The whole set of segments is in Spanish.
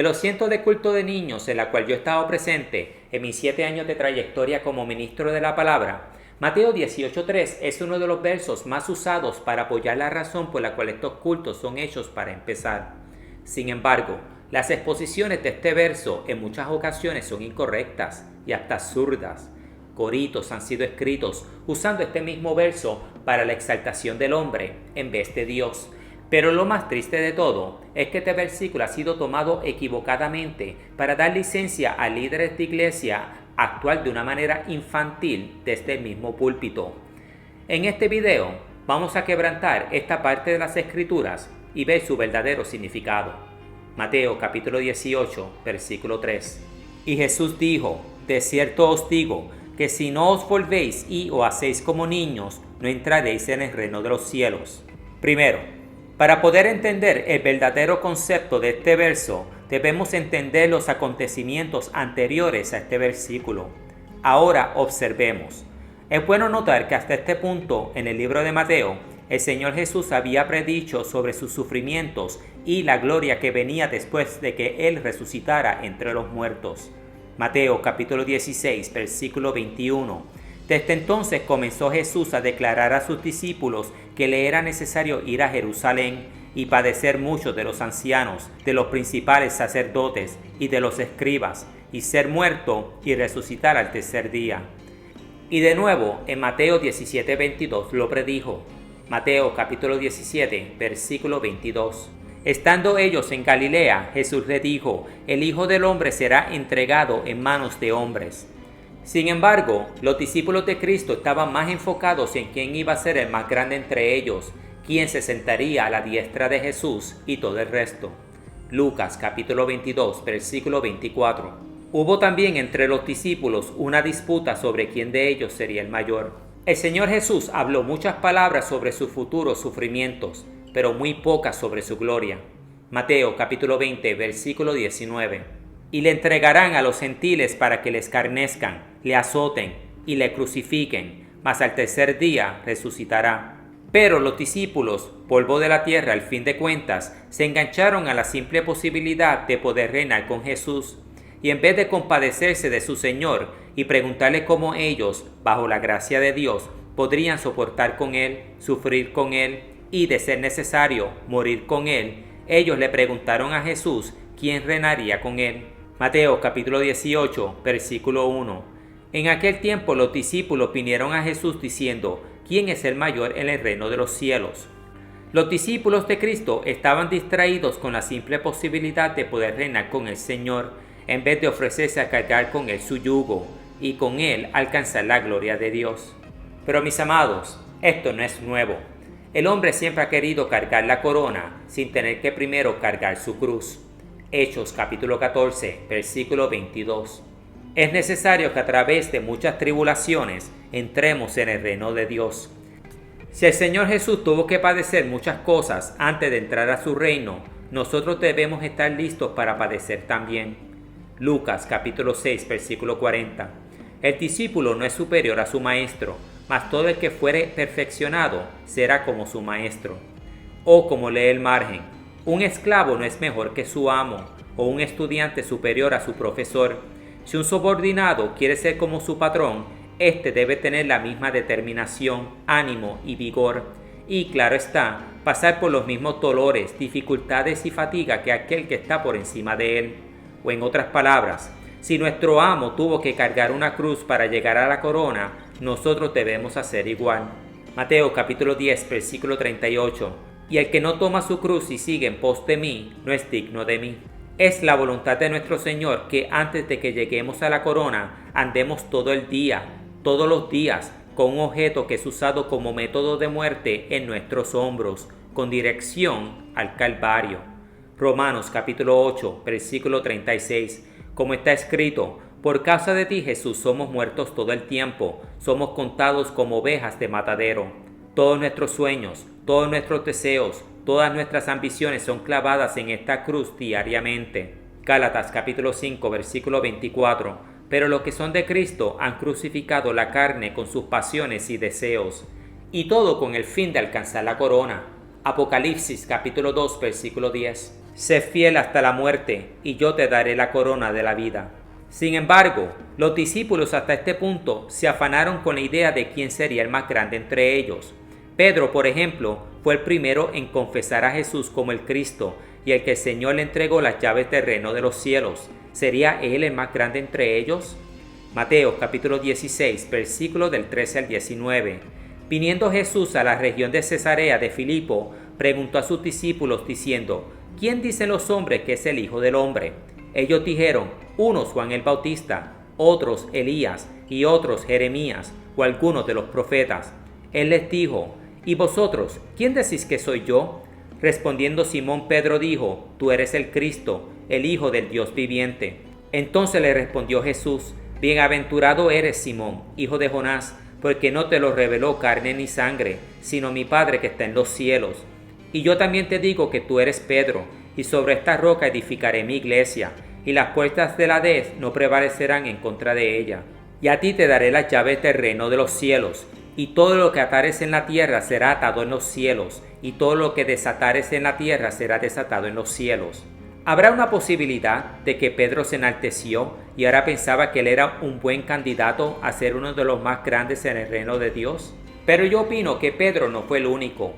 De los cientos de cultos de niños en la cual yo he estado presente en mis 7 años de trayectoria como ministro de la palabra, Mateo 18:3 es uno de los versos más usados para apoyar la razón por la cual estos cultos son hechos para empezar. Sin embargo, las exposiciones de este verso en muchas ocasiones son incorrectas y hasta absurdas. Coritos han sido escritos usando este mismo verso para la exaltación del hombre en vez de Dios. Pero lo más triste de todo es que este versículo ha sido tomado equivocadamente para dar licencia a líderes de iglesia a actuar de una manera infantil desde el mismo púlpito. En este video vamos a quebrantar esta parte de las escrituras y ver su verdadero significado. Mateo capítulo 18, versículo 3. Y Jesús dijo: de cierto os digo, que si no os volvéis y os hacéis como niños, no entraréis en el reino de los cielos. Primero, para poder entender el verdadero concepto de este verso, debemos entender los acontecimientos anteriores a este versículo. Ahora observemos. Es bueno notar que hasta este punto en el libro de Mateo, el Señor Jesús había predicho sobre sus sufrimientos y la gloria que venía después de que Él resucitara entre los muertos. Mateo capítulo 16, versículo 21. Desde entonces comenzó Jesús a declarar a sus discípulos que le era necesario ir a Jerusalén y padecer mucho de los ancianos, de los principales sacerdotes y de los escribas, y ser muerto y resucitar al tercer día. Y de nuevo en Mateo 17, 22 lo predijo. Mateo capítulo 17, versículo 22. Estando ellos en Galilea, Jesús le dijo: el Hijo del Hombre será entregado en manos de hombres. Sin embargo, los discípulos de Cristo estaban más enfocados en quién iba a ser el más grande entre ellos, quién se sentaría a la diestra de Jesús y todo el resto. Lucas capítulo 22, versículo 24. Hubo también entre los discípulos una disputa sobre quién de ellos sería el mayor. El Señor Jesús habló muchas palabras sobre sus futuros sufrimientos, pero muy pocas sobre su gloria. Mateo capítulo 20, versículo 19. Y le entregarán a los gentiles para que le escarnezcan, le azoten y le crucifiquen, mas al tercer día resucitará. Pero los discípulos, polvo de la tierra al fin de cuentas, se engancharon a la simple posibilidad de poder reinar con Jesús, y en vez de compadecerse de su Señor y preguntarle cómo ellos, bajo la gracia de Dios, podrían soportar con Él, sufrir con Él y, de ser necesario, morir con Él, ellos le preguntaron a Jesús quién reinaría con Él. Mateo capítulo 18, versículo 1. En aquel tiempo los discípulos vinieron a Jesús diciendo: ¿quién es el mayor en el reino de los cielos? Los discípulos de Cristo estaban distraídos con la simple posibilidad de poder reinar con el Señor, en vez de ofrecerse a cargar con Él su yugo y con Él alcanzar la gloria de Dios. Pero mis amados, esto no es nuevo. El hombre siempre ha querido cargar la corona sin tener que primero cargar su cruz. Hechos capítulo 14, versículo 22. Es necesario que a través de muchas tribulaciones entremos en el reino de Dios. Si el Señor Jesús tuvo que padecer muchas cosas antes de entrar a su reino, nosotros debemos estar listos para padecer también. Lucas capítulo 6, versículo 40. El discípulo no es superior a su maestro, mas todo el que fuere perfeccionado será como su maestro. O como lee el margen: un esclavo no es mejor que su amo, o un estudiante superior a su profesor. Si un subordinado quiere ser como su patrón, éste debe tener la misma determinación, ánimo y vigor, y claro está, pasar por los mismos dolores, dificultades y fatiga que aquel que está por encima de él. O en otras palabras, si nuestro amo tuvo que cargar una cruz para llegar a la corona, nosotros debemos hacer igual. Mateo capítulo 10, versículo 38. Y el que no toma su cruz y sigue en pos de mí, no es digno de mí. Es la voluntad de nuestro Señor que antes de que lleguemos a la corona, andemos todo el día, todos los días, con un objeto que es usado como método de muerte en nuestros hombros, con dirección al Calvario. Romanos capítulo 8, versículo 36. Como está escrito: por causa de ti, Jesús, somos muertos todo el tiempo, somos contados como ovejas de matadero. Todos nuestros sueños, todos nuestros deseos, todas nuestras ambiciones son clavadas en esta cruz diariamente. Gálatas capítulo 5, versículo 24. Pero los que son de Cristo han crucificado la carne con sus pasiones y deseos, y todo con el fin de alcanzar la corona. Apocalipsis capítulo 2, versículo 10. sé fiel hasta la muerte, y yo te daré la corona de la vida. Sin embargo, los discípulos hasta este punto se afanaron con la idea de quién sería el más grande entre ellos. Pedro, por ejemplo, fue el primero en confesar a Jesús como el Cristo y el que el Señor le entregó las llaves del reino de los cielos. ¿Sería él el más grande entre ellos? Mateo capítulo 16, versículos del 13 al 19. Viniendo Jesús a la región de Cesarea de Filipo, preguntó a sus discípulos diciendo: ¿Quién dicen los hombres que es el Hijo del Hombre? Ellos dijeron: unos Juan el Bautista, otros Elías, y otros Jeremías, o algunos de los profetas. Él les dijo: ¿y vosotros, quién decís que soy yo? Respondiendo Simón Pedro dijo: Tú eres el Cristo, el Hijo del Dios viviente. Entonces le respondió Jesús: Bienaventurado eres, Simón, hijo de Jonás, porque no te lo reveló carne ni sangre, sino mi Padre que está en los cielos. Y yo también te digo que tú eres Pedro, y sobre esta roca edificaré mi iglesia, y las puertas del Hades no prevalecerán en contra de ella. Y a ti te daré las llaves del reino de los cielos, y todo lo que atares en la tierra será atado en los cielos, y todo lo que desatares en la tierra será desatado en los cielos. ¿Habrá una posibilidad de que Pedro se enalteció y ahora pensaba que él era un buen candidato a ser uno de los más grandes en el reino de Dios? Pero yo opino que Pedro no fue el único.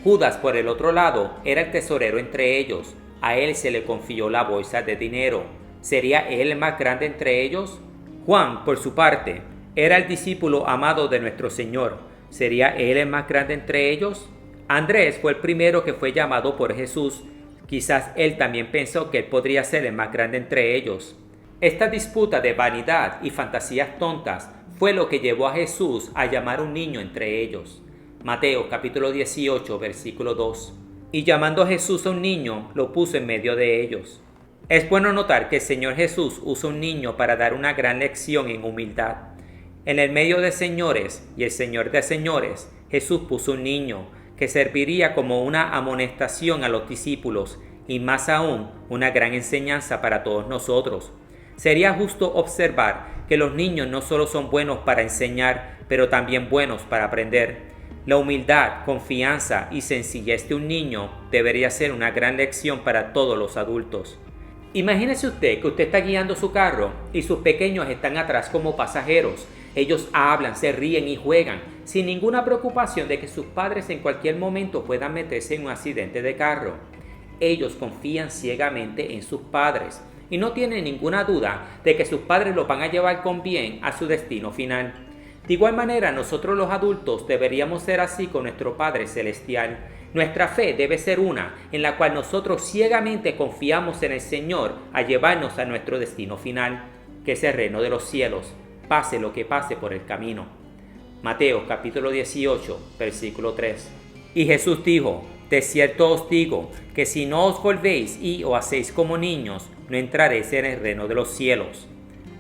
Judas, por el otro lado, era el tesorero entre ellos. A él se le confió la bolsa de dinero. ¿Sería él el más grande entre ellos? Juan, por su parte, era el discípulo amado de nuestro Señor. ¿Sería él el más grande entre ellos? Andrés fue el primero que fue llamado por Jesús. Quizás él también pensó que él podría ser el más grande entre ellos. Esta disputa de vanidad y fantasías tontas fue lo que llevó a Jesús a llamar a un niño entre ellos. Mateo capítulo 18, versículo 2. Y llamando a Jesús a un niño, lo puso en medio de ellos. Es bueno notar que el Señor Jesús usa un niño para dar una gran lección en humildad. En el medio de señores y el Señor de señores, Jesús puso un niño que serviría como una amonestación a los discípulos y más aún una gran enseñanza para todos nosotros. Sería justo observar que los niños no solo son buenos para enseñar, pero también buenos para aprender. La humildad, confianza y sencillez de un niño debería ser una gran lección para todos los adultos. Imagínese usted que usted está guiando su carro y sus pequeños están atrás como pasajeros. Ellos hablan, se ríen y juegan, sin ninguna preocupación de que sus padres en cualquier momento puedan meterse en un accidente de carro. Ellos confían ciegamente en sus padres y no tienen ninguna duda de que sus padres los van a llevar con bien a su destino final. De igual manera, nosotros los adultos deberíamos ser así con nuestro Padre Celestial. Nuestra fe debe ser una en la cual nosotros ciegamente confiamos en el Señor a llevarnos a nuestro destino final, que es el reino de los cielos, pase lo que pase por el camino. Mateo capítulo 18, versículo 3. Y Jesús dijo: De cierto os digo, que si no os volvéis y os hacéis como niños, no entraréis en el reino de los cielos.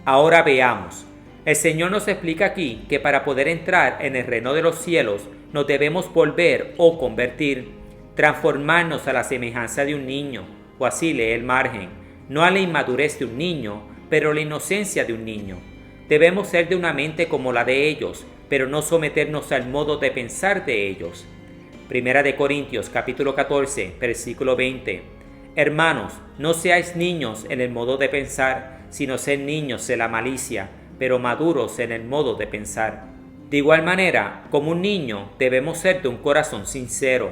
Ahora veamos. El Señor nos explica aquí que para poder entrar en el reino de los cielos, nos debemos volver o convertir, transformarnos a la semejanza de un niño, o así lee el margen, no a la inmadurez de un niño, pero a la inocencia de un niño. Debemos ser de una mente como la de ellos, pero no someternos al modo de pensar de ellos. Primera de Corintios capítulo 14, versículo 20. Hermanos, no seáis niños en el modo de pensar, sino sed niños en la malicia, pero maduros en el modo de pensar. De igual manera, como un niño, debemos ser de un corazón sincero.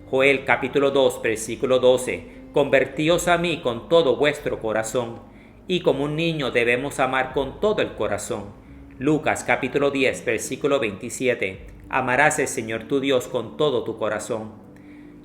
Joel capítulo 2, versículo 12. Convertíos a mí con todo vuestro corazón. Y como un niño debemos amar con todo el corazón. Lucas capítulo 10, versículo 27. Amarás al Señor tu Dios con todo tu corazón.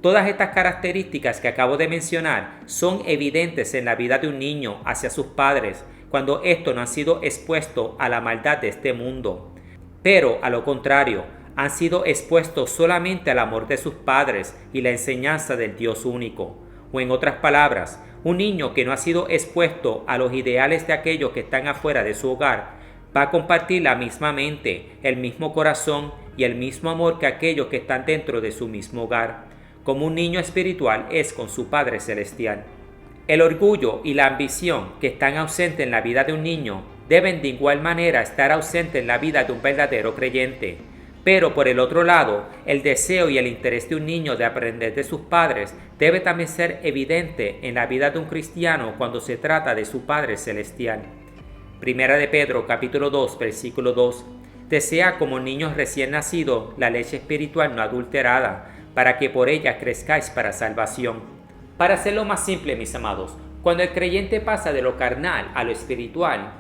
Todas estas características que acabo de mencionar son evidentes en la vida de un niño hacia sus padres, cuando estos no han sido expuestos a la maldad de este mundo. Pero, a lo contrario, han sido expuestos solamente al amor de sus padres y la enseñanza del Dios único. O en otras palabras, un niño que no ha sido expuesto a los ideales de aquellos que están afuera de su hogar, va a compartir la misma mente, el mismo corazón y el mismo amor que aquellos que están dentro de su mismo hogar, como un niño espiritual es con su Padre Celestial. El orgullo y la ambición que están ausentes en la vida de un niño deben de igual manera estar ausentes en la vida de un verdadero creyente. Pero por el otro lado, el deseo y el interés de un niño de aprender de sus padres debe también ser evidente en la vida de un cristiano cuando se trata de su Padre Celestial. Primera de Pedro, capítulo 2, versículo 2. Desea como niños recién nacidos la leche espiritual no adulterada, para que por ella crezcáis para salvación. Para hacerlo más simple, mis amados, cuando el creyente pasa de lo carnal a lo espiritual,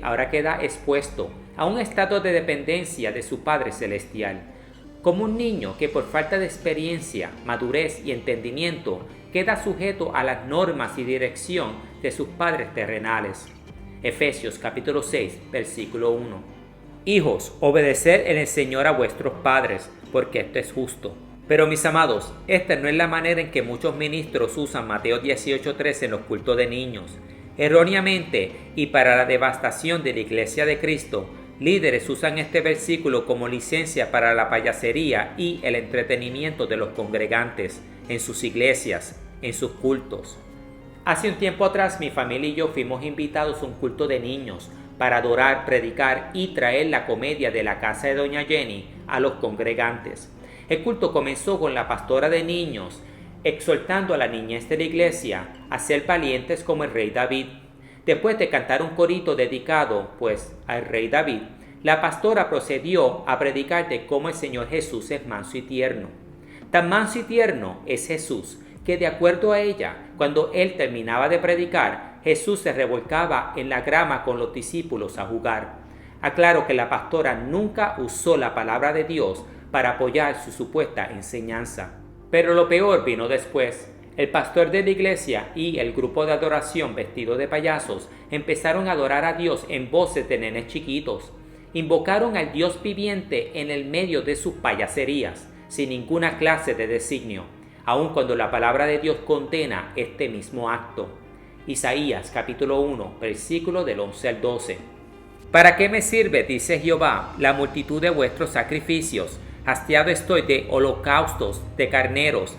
ahora queda expuesto a un estado de dependencia de su Padre Celestial, como un niño que por falta de experiencia, madurez y entendimiento queda sujeto a las normas y dirección de sus padres terrenales. Efesios capítulo 6, versículo 1. Hijos, obedeced en el Señor a vuestros padres, porque esto es justo. Pero mis amados, esta no es la manera en que muchos ministros usan Mateo 18:3 en los cultos de niños. Erróneamente y para la devastación de la Iglesia de Cristo, líderes usan este versículo como licencia para la payasería y el entretenimiento de los congregantes en sus iglesias, en sus cultos. Hace un tiempo atrás mi familia y yo fuimos invitados a un culto de niños para adorar, predicar y traer la comedia de la casa de Doña Jenny a los congregantes. El culto comenzó con la pastora de niños exhortando a la niñez de la iglesia a ser valientes como el rey David. Después de cantar un corito dedicado, pues, al rey David, la pastora procedió a predicar de cómo el Señor Jesús es manso y tierno. Tan manso y tierno es Jesús, que de acuerdo a ella, cuando él terminaba de predicar, Jesús se revolcaba en la grama con los discípulos a jugar. Aclaro que la pastora nunca usó la palabra de Dios para apoyar su supuesta enseñanza. Pero lo peor vino después. El pastor de la iglesia y el grupo de adoración vestido de payasos empezaron a adorar a Dios en voces de nenes chiquitos. Invocaron al Dios viviente en el medio de sus payaserías, sin ninguna clase de designio, aun cuando la palabra de Dios condena este mismo acto. Isaías capítulo 1, versículo del 11 al 12. ¿Para qué me sirve, dice Jehová, la multitud de vuestros sacrificios? Hastiado estoy de holocaustos, de carneros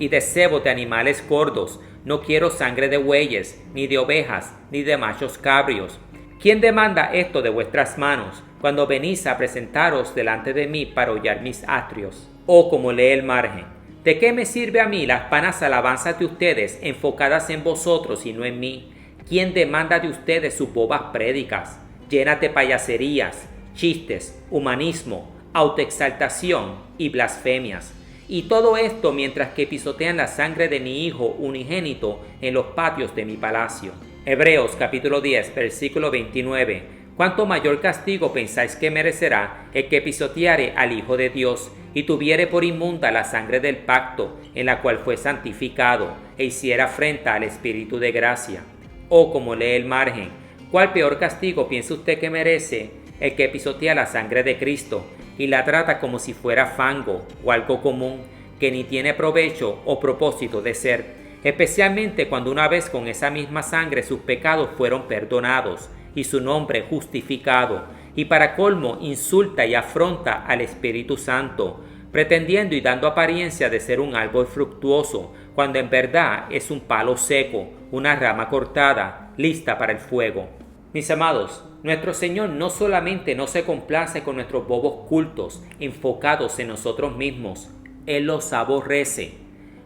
y de cebos de animales gordos. No quiero sangre de bueyes, ni de ovejas, ni de machos cabrios. ¿Quién demanda esto de vuestras manos, cuando venís a presentaros delante de mí para hollar mis atrios? Oh, como lee el margen. ¿De qué me sirve a mí las vanas alabanzas de ustedes enfocadas en vosotros y no en mí? ¿Quién demanda de ustedes sus bobas prédicas, llenas de payaserías, chistes, humanismo, autoexaltación y blasfemias? Y todo esto mientras que pisotean la sangre de mi Hijo unigénito en los patios de mi palacio. Hebreos capítulo 10, versículo 29. ¿Cuánto mayor castigo pensáis que merecerá el que pisoteare al Hijo de Dios y tuviere por inmunda la sangre del pacto en la cual fue santificado e hiciera afrenta al Espíritu de gracia? O como lee el margen, ¿cuál peor castigo piensa usted que merece el que pisotea la sangre de Cristo y la trata como si fuera fango o algo común que ni tiene provecho o propósito de ser, especialmente cuando una vez con esa misma sangre sus pecados fueron perdonados y su nombre justificado, y para colmo insulta y afronta al Espíritu Santo, pretendiendo y dando apariencia de ser un árbol fructuoso, cuando en verdad es un palo seco, una rama cortada, lista para el fuego? Mis amados, nuestro Señor no solamente no se complace con nuestros bobos cultos enfocados en nosotros mismos, Él los aborrece.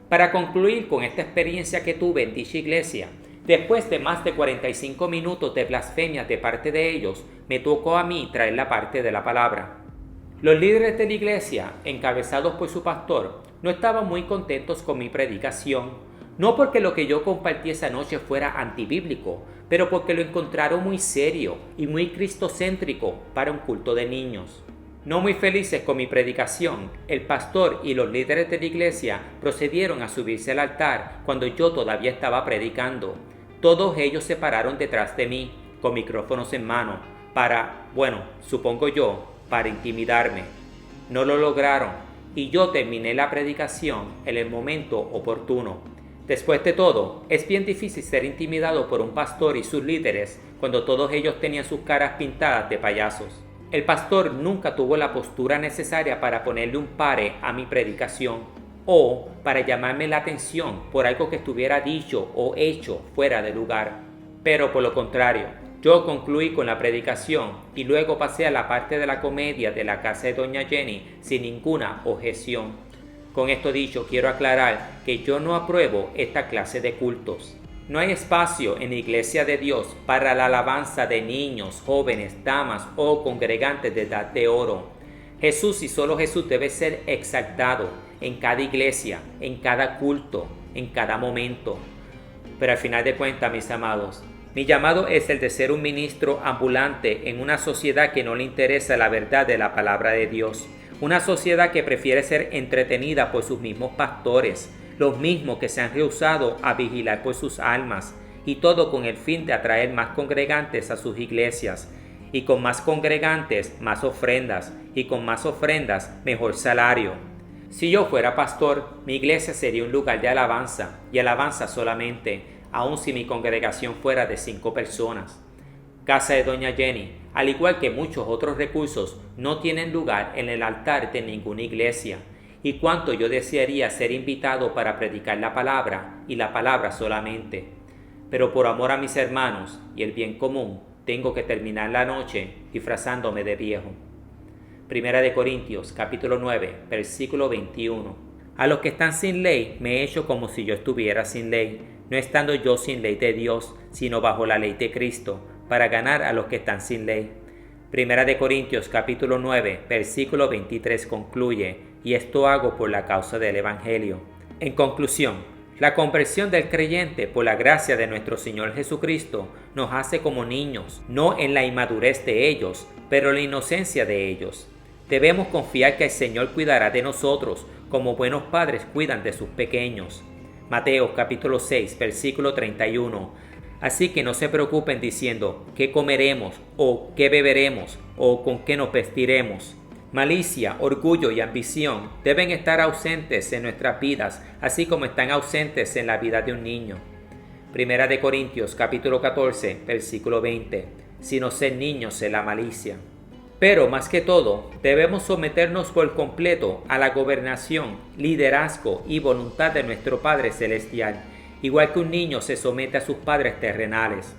Para concluir con esta experiencia que tuve en dicha iglesia, después de más de 45 minutos de blasfemias de parte de ellos, me tocó a mí traer la parte de la palabra. Los líderes de la iglesia, encabezados por su pastor, no estaban muy contentos con mi predicación. No porque lo que yo compartí esa noche fuera antibíblico, pero porque lo encontraron muy serio y muy cristocéntrico para un culto de niños. No muy felices con mi predicación, el pastor y los líderes de la iglesia procedieron a subirse al altar cuando yo todavía estaba predicando. Todos ellos se pararon detrás de mí, con micrófonos en mano, supongo yo, para intimidarme. No lo lograron, y yo terminé la predicación en el momento oportuno. Después de todo, es bien difícil ser intimidado por un pastor y sus líderes cuando todos ellos tenían sus caras pintadas de payasos. El pastor nunca tuvo la postura necesaria para ponerle un pare a mi predicación o para llamarme la atención por algo que estuviera dicho o hecho fuera de lugar. Pero por lo contrario, Yo concluí con la predicación y luego pasé a la parte de la comedia de la casa de doña Jenny sin ninguna objeción. Con esto dicho, quiero aclarar que yo no apruebo esta clase de cultos. No hay espacio en la Iglesia de Dios para la alabanza de niños, jóvenes, damas o congregantes de edad de oro. Jesús y solo Jesús debe ser exaltado en cada iglesia, en cada culto, en cada momento. Pero al final de cuentas, mis amados, mi llamado es el de ser un ministro ambulante en una sociedad que no le interesa la verdad de la palabra de Dios. Una sociedad que prefiere ser entretenida por sus mismos pastores, los mismos que se han rehusado a vigilar por sus almas, y todo con el fin de atraer más congregantes a sus iglesias, y con más congregantes, más ofrendas, y con más ofrendas, mejor salario. Si yo fuera pastor, mi iglesia sería un lugar de alabanza, y alabanza solamente, aun si mi congregación fuera de 5 personas. Casa de doña Jenny, al igual que muchos otros recursos, no tienen lugar en el altar de ninguna iglesia. Y cuánto yo desearía ser invitado para predicar la palabra, y la palabra solamente. Pero por amor a mis hermanos y el bien común, tengo que terminar la noche disfrazándome de viejo. Primera de Corintios, capítulo 9, versículo 21. A los que están sin ley me he hecho como si yo estuviera sin ley, no estando yo sin ley de Dios, sino bajo la ley de Cristo, para ganar a los que están sin ley. Primera de Corintios, capítulo 9, versículo 23 concluye: y esto hago por la causa del Evangelio. En conclusión, la conversión del creyente por la gracia de nuestro Señor Jesucristo nos hace como niños, no en la inmadurez de ellos, pero en la inocencia de ellos. Debemos confiar que el Señor cuidará de nosotros, como buenos padres cuidan de sus pequeños. Mateo capítulo 6, versículo 31. Así que no se preocupen diciendo, ¿qué comeremos? ¿O qué beberemos? ¿O con qué nos vestiremos? Malicia, orgullo y ambición deben estar ausentes en nuestras vidas, así como están ausentes en la vida de un niño. Primera de Corintios capítulo 14, versículo 20. Sino ser niños en la malicia. Pero más que todo, debemos someternos por completo a la gobernación, liderazgo y voluntad de nuestro Padre Celestial, igual que un niño se somete a sus padres terrenales.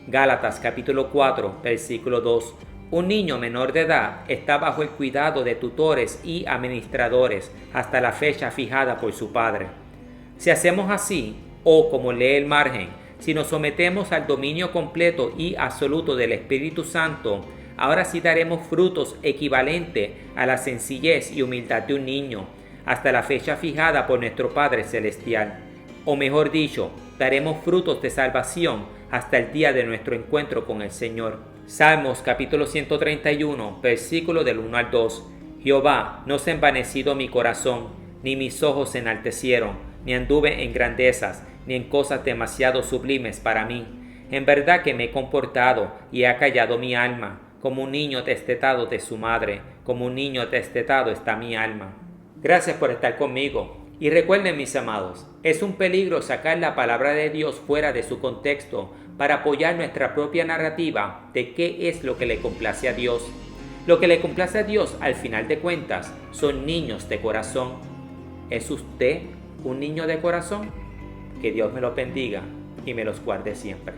Gálatas capítulo 4, versículo 2. Un niño menor de edad está bajo el cuidado de tutores y administradores hasta la fecha fijada por su padre. Si hacemos así, o como lee el margen, si nos sometemos al dominio completo y absoluto del Espíritu Santo, ahora sí daremos frutos equivalentes a la sencillez y humildad de un niño, hasta la fecha fijada por nuestro Padre Celestial. O mejor dicho, daremos frutos de salvación hasta el día de nuestro encuentro con el Señor. Salmos capítulo 131, versículo del 1 al 2. Jehová, no se ha envanecido mi corazón, ni mis ojos se enaltecieron, ni anduve en grandezas, ni en cosas demasiado sublimes para mí. En verdad que me he comportado y he acallado mi alma, como un niño destetado de su madre, como un niño destetado está mi alma. Gracias por estar conmigo. Y recuerden, mis amados, es un peligro sacar la palabra de Dios fuera de su contexto para apoyar nuestra propia narrativa de qué es lo que le complace a Dios. Lo que le complace a Dios, al final de cuentas, son niños de corazón. ¿Es usted un niño de corazón? Que Dios me lo bendiga y me los guarde siempre.